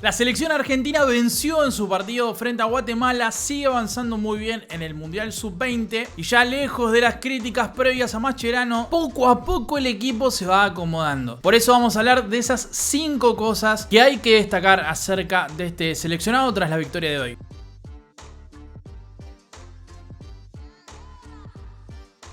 La selección argentina venció en su partido frente a Guatemala, sigue avanzando muy bien en el Mundial Sub-20 y ya lejos de las críticas previas a Mascherano, poco a poco el equipo se va acomodando. Por eso vamos a hablar de esas 5 cosas que hay que destacar acerca de este seleccionado tras la victoria de hoy.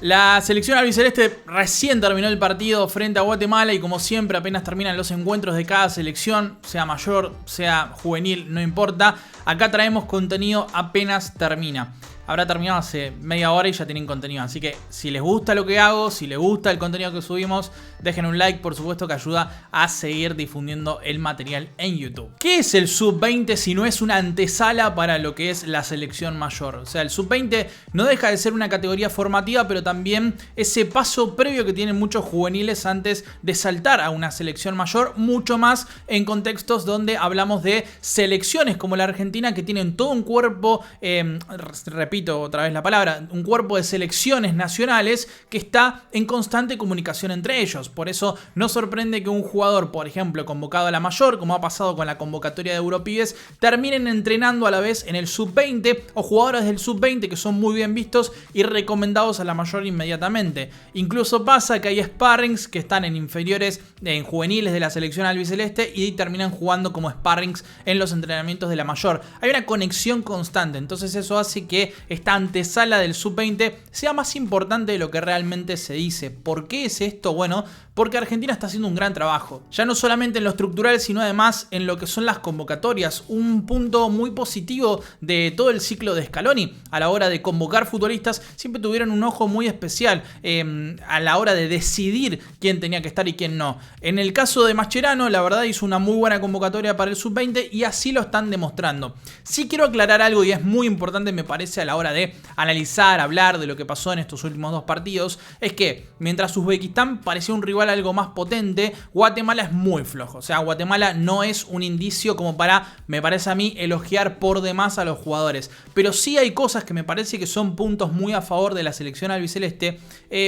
La selección albiceleste recién terminó el partido frente a Guatemala y como siempre apenas terminan los encuentros de cada selección, sea mayor, sea juvenil, no importa. Acá traemos contenido apenas termina. Habrá terminado hace media hora y ya tienen contenido. Así que si les gusta lo que hago, si les gusta el contenido que subimos, dejen un like, por supuesto que ayuda a seguir difundiendo el material en YouTube. ¿Qué es el Sub-20 si no es una antesala para lo que es la selección mayor? O sea, el Sub-20 no deja de ser una categoría formativa, pero también ese paso previo que tienen muchos juveniles antes de saltar a una selección mayor, mucho más en contextos donde hablamos de selecciones como la Argentina que tienen todo un cuerpo, repito otra vez la palabra, un cuerpo de selecciones nacionales que está en constante comunicación entre ellos. Por eso no sorprende que un jugador, por ejemplo, convocado a la mayor, como ha pasado con la convocatoria de Europibes, terminen entrenando a la vez en el Sub-20 o jugadores del Sub-20 que son muy bien vistos y recomendados a la mayor inmediatamente. Incluso pasa que hay sparrings que están en inferiores, en juveniles de la selección albiceleste y terminan jugando como sparrings en los entrenamientos de la mayor. Hay una conexión constante, entonces eso hace que esta antesala del Sub-20 sea más importante de lo que realmente se dice. ¿Por qué es esto? Bueno, porque Argentina está haciendo un gran trabajo. Ya no solamente en lo estructural, sino además en lo que son las convocatorias. Un punto muy positivo de todo el ciclo de Scaloni. A la hora de convocar futbolistas, siempre tuvieron un ojo muy especial a la hora de decidir quién tenía que estar y quién no. En el caso de Mascherano, la verdad hizo una muy buena convocatoria para el Sub-20 y así lo están demostrando. Sí quiero aclarar algo y es muy importante, me parece, a la hora de analizar, hablar de lo que pasó en estos últimos 2 partidos, es que mientras Uzbekistán parecía un rival algo más potente, Guatemala es muy flojo. O sea, Guatemala no es un indicio como para, me parece a mí, elogiar por demás a los jugadores. Pero sí hay cosas que me parece que son puntos muy a favor de la selección albiceleste,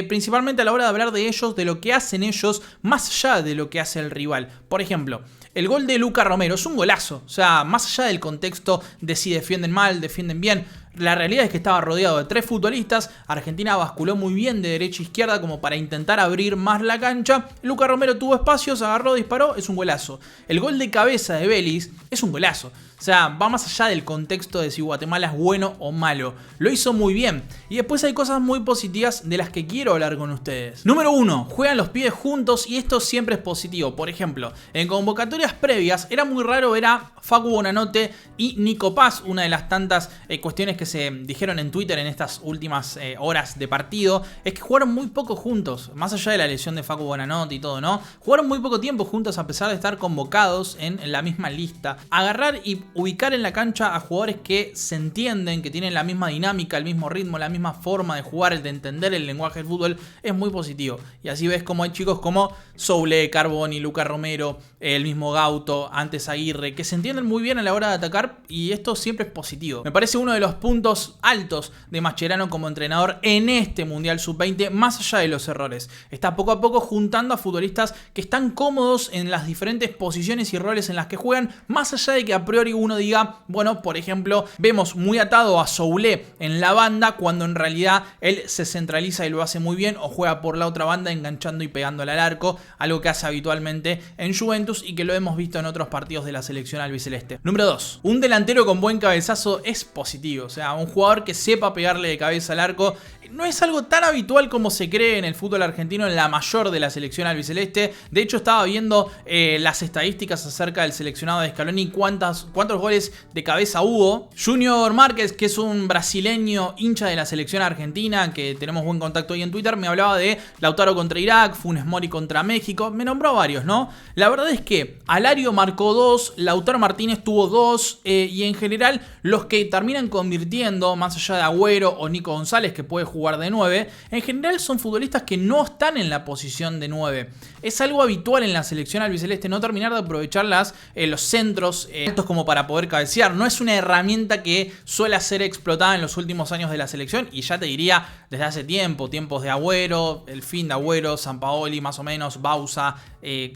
principalmente a la hora de hablar de ellos, de lo que hacen ellos, más allá de lo que hace el rival. Por ejemplo, el gol de Luca Romero es un golazo. O sea, más allá del contexto de si defienden mal, defienden bien, la realidad es que estaba rodeado de 3 futbolistas. Argentina basculó muy bien de derecha a izquierda como para intentar abrir más la cancha. Luca Romero tuvo espacios, agarró, disparó, es un golazo. El gol de cabeza de Vélez es un golazo. O sea, va más allá del contexto de si Guatemala es bueno o malo. Lo hizo muy bien. Y después hay cosas muy positivas de las que quiero hablar con ustedes. Número 1. Juegan los pibes juntos y esto siempre es positivo. Por ejemplo, en convocatorias previas era muy raro ver a Facu Bonanote y Nico Paz. Una de las tantas cuestiones que se dijeron en Twitter en estas últimas horas de partido es que jugaron muy poco juntos. Más allá de la lesión de Facu Bonanote y todo, ¿no? Jugaron muy poco tiempo juntos a pesar de estar convocados en la misma lista. Agarrar y ubicar en la cancha a jugadores que se entienden, que tienen la misma dinámica, el mismo ritmo, la misma forma de jugar, el de entender el lenguaje del fútbol, es muy positivo. Y así ves como hay chicos como Soule, Carboni, Luca Romero, el mismo Gauto, antes Aguirre, que se entienden muy bien a la hora de atacar y esto siempre es positivo. Me parece uno de los puntos altos de Mascherano como entrenador en este Mundial Sub-20, más allá de los errores. Está poco a poco juntando a futbolistas que están cómodos en las diferentes posiciones y roles en las que juegan, más allá de que a priori uno diga, bueno, por ejemplo, vemos muy atado a Soule en la banda cuando en realidad él se centraliza y lo hace muy bien o juega por la otra banda enganchando y pegándole al arco, algo que hace habitualmente en Juventus y que lo hemos visto en otros partidos de la selección albiceleste. Número 2. Un delantero con buen cabezazo es positivo, o sea, un jugador que sepa pegarle de cabeza al arco no es algo tan habitual como se cree en el fútbol argentino en la mayor de la selección albiceleste. De hecho, estaba viendo las estadísticas acerca del seleccionado de Scaloni, cuántos goles de cabeza hubo. Junior Márquez, que es un brasileño hincha de la selección argentina, que tenemos buen contacto ahí en Twitter, me hablaba de Lautaro contra Irak, Funes Mori contra México, me nombró varios, ¿no? La verdad es que Alario marcó 2, Lautaro Martínez tuvo 2, y en general los que terminan convirtiendo, más allá de Agüero o Nico González, que puede jugar de 9, en general son futbolistas que no están en la posición de 9. Es algo habitual en la selección albiceleste no terminar de aprovechar los centros altos como para para poder cabecear. No es una herramienta que suele ser explotada en los últimos años de la selección, y ya te diría desde hace tiempos de Agüero, el fin de Agüero, Sampaoli más o menos, Bauza,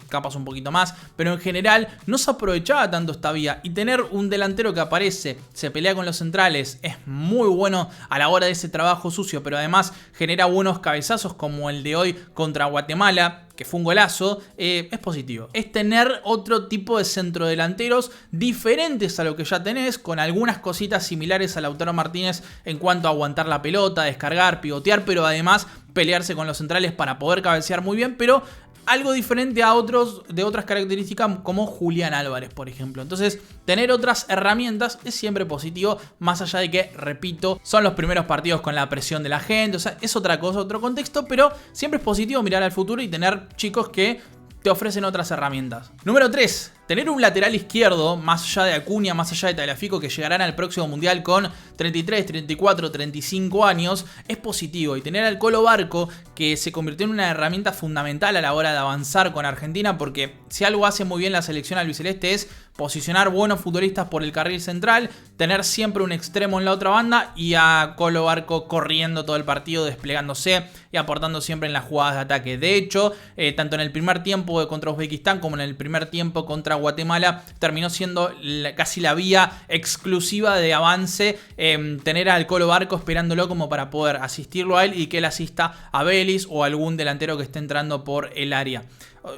capaz un poquito más, pero en general no se aprovechaba tanto esta vía, y tener un delantero que aparece, se pelea con los centrales, es muy bueno a la hora de ese trabajo sucio, pero además genera buenos cabezazos como el de hoy contra Guatemala, que fue un golazo. Es positivo. Es tener otro tipo de centrodelanteros diferentes a lo que ya tenés, con algunas cositas similares a Lautaro Martínez en cuanto a aguantar la pelota, descargar, pivotear, pero además pelearse con los centrales para poder cabecear muy bien, pero algo diferente a otros de otras características como Julián Álvarez, por ejemplo. Entonces, tener otras herramientas es siempre positivo, más allá de que, repito, son los primeros partidos con la presión de la gente, o sea, es otra cosa, otro contexto, pero siempre es positivo mirar al futuro y tener chicos que te ofrecen otras herramientas. Número 3. Tener un lateral izquierdo, más allá de Acuña, más allá de Tagliafico, que llegarán al próximo Mundial con 33, 34, 35 años, es positivo. Y tener al Colo Barco, que se convirtió en una herramienta fundamental a la hora de avanzar con Argentina, porque si algo hace muy bien la selección albiceleste es posicionar buenos futbolistas por el carril central, tener siempre un extremo en la otra banda y a Colo Barco corriendo todo el partido, desplegándose y aportando siempre en las jugadas de ataque. De hecho, tanto en el primer tiempo contra Uzbekistán como en el primer tiempo contra Guatemala, terminó siendo casi la vía exclusiva de avance, tener al Colo Barco esperándolo como para poder asistirlo a él y que él asista a Vélez o algún delantero que esté entrando por el área.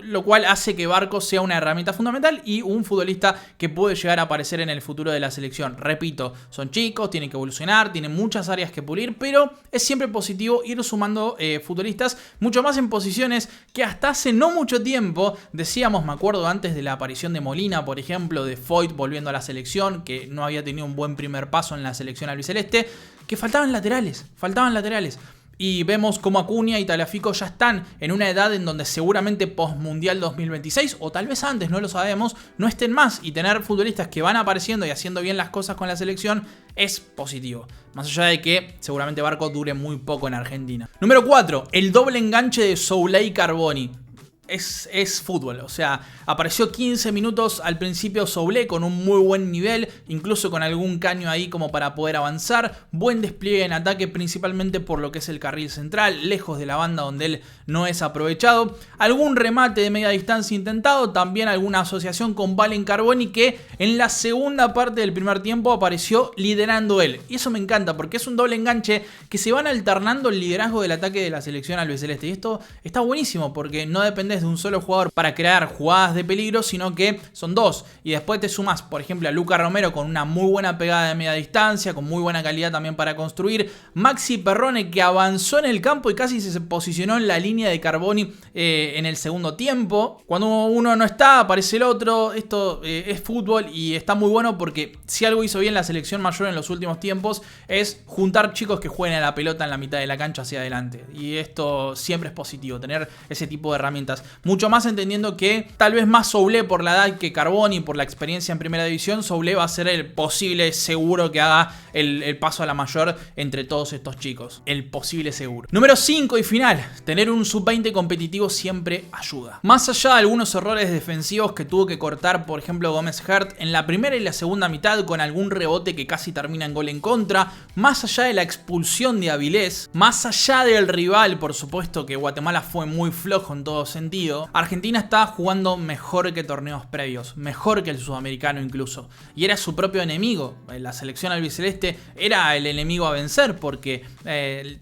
Lo cual hace que Barco sea una herramienta fundamental y un futbolista que puede llegar a aparecer en el futuro de la selección. Repito, son chicos, tienen que evolucionar, tienen muchas áreas que pulir, pero es siempre positivo ir sumando futbolistas, mucho más en posiciones que hasta hace no mucho tiempo decíamos, me acuerdo antes de la aparición de Molina, por ejemplo, de Foyt volviendo a la selección, que no había tenido un buen primer paso en la selección albiceleste, que faltaban laterales. Y vemos como Acuña y Tagliafico ya están en una edad en donde seguramente post-mundial 2026, o tal vez antes, no lo sabemos, no estén más. Y tener futbolistas que van apareciendo y haciendo bien las cosas con la selección es positivo. Más allá de que seguramente Barco dure muy poco en Argentina. Número 4. El doble enganche de Soulé y Carboni. Es fútbol, o sea, apareció 15 minutos al principio Soulé con un muy buen nivel, incluso con algún caño ahí como para poder avanzar, buen despliegue en ataque principalmente por lo que es el carril central, lejos de la banda donde él no es aprovechado, algún remate de media distancia intentado, también alguna asociación con Valen Carboni que en la segunda parte del primer tiempo apareció liderando él, y eso me encanta porque es un doble enganche que se van alternando el liderazgo del ataque de la selección albiceleste, y esto está buenísimo porque no depende de un solo jugador para crear jugadas de peligro, sino que son dos, y después te sumas por ejemplo a Luca Romero con una muy buena pegada de media distancia, con muy buena calidad también para construir, Maxi Perrone que avanzó en el campo y casi se posicionó en la línea de Carboni en el segundo tiempo, cuando uno no está aparece el otro, esto es fútbol y está muy bueno porque si algo hizo bien la selección mayor en los últimos tiempos es juntar chicos que jueguen a la pelota en la mitad de la cancha hacia adelante, y esto siempre es positivo, tener ese tipo de herramientas. Mucho más entendiendo que tal vez más Soulé por la edad que Carboni, por la experiencia en primera división, Soulé va a ser el posible seguro que haga el paso a la mayor entre todos estos chicos. El posible seguro. Número 5 y final. Tener un sub-20 competitivo siempre ayuda. Más allá de algunos errores defensivos que tuvo que cortar, por ejemplo, Gómez Hart en la primera y la segunda mitad con algún rebote que casi termina en gol en contra, más allá de la expulsión de Avilés, más allá del rival, por supuesto que Guatemala fue muy flojo en todo sentido, Argentina está jugando mejor que torneos previos, mejor que el sudamericano incluso, y era su propio enemigo. La selección albiceleste era el enemigo a vencer porque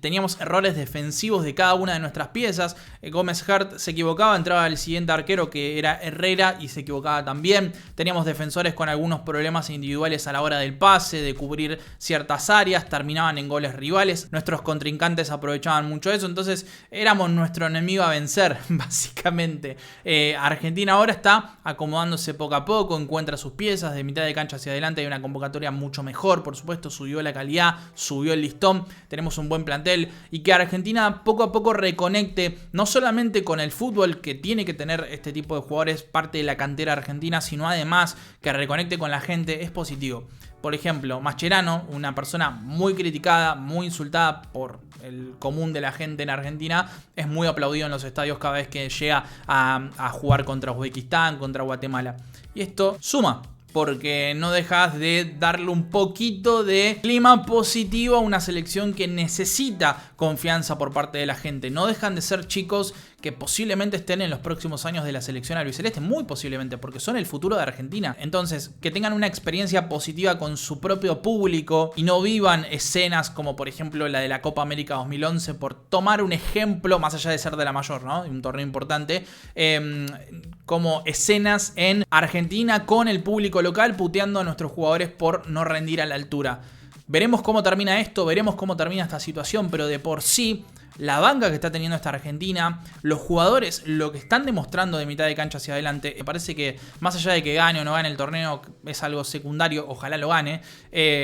teníamos errores defensivos de cada una de nuestras piezas. Gómez Hart se equivocaba, entraba el siguiente arquero que era Herrera y se equivocaba también. Teníamos defensores con algunos problemas individuales a la hora del pase, de cubrir ciertas áreas, terminaban en goles rivales, nuestros contrincantes aprovechaban mucho eso, entonces éramos nuestro enemigo a vencer básicamente. Argentina ahora está acomodándose poco a poco, encuentra sus piezas de mitad de cancha hacia adelante, hay una convocatoria mucho mejor, por supuesto subió la calidad, subió el listón, tenemos un buen plantel y que Argentina poco a poco reconecte no solamente con el fútbol que tiene que tener este tipo de jugadores, parte de la cantera argentina, sino además que reconecte con la gente, es positivo. Por ejemplo, Mascherano, una persona muy criticada, muy insultada por el común de la gente en Argentina, es muy aplaudido en los estadios cada vez que llega a jugar contra Uzbekistán, contra Guatemala. Y esto suma, porque no dejas de darle un poquito de clima positivo a una selección que necesita confianza por parte de la gente. No dejan de ser chicos que posiblemente estén en los próximos años de la selección albiceleste, muy posiblemente, porque son el futuro de Argentina. Entonces, que tengan una experiencia positiva con su propio público y no vivan escenas como por ejemplo la de la Copa América 2011, por tomar un ejemplo, más allá de ser de la mayor, ¿no? Un torneo importante, como escenas en Argentina con el público local puteando a nuestros jugadores por no rendir a la altura. Veremos cómo termina esto, veremos cómo termina esta situación, pero de por sí, la banca que está teniendo esta Argentina, los jugadores, lo que están demostrando de mitad de cancha hacia adelante, me parece que más allá de que gane o no gane el torneo, es algo secundario, ojalá lo gane,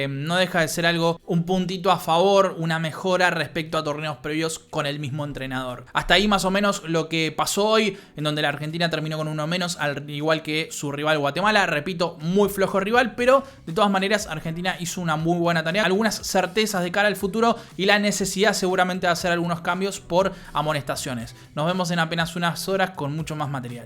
no deja de ser algo, un puntito a favor, una mejora respecto a torneos previos con el mismo entrenador. Hasta ahí más o menos lo que pasó hoy, en donde la Argentina terminó con uno menos, al igual que su rival Guatemala. Repito, muy flojo rival, pero de todas maneras Argentina hizo una muy buena tarea, algunas certezas de cara al futuro y la necesidad seguramente de hacer algunos cambios por amonestaciones. Nos vemos en apenas unas horas con mucho más material.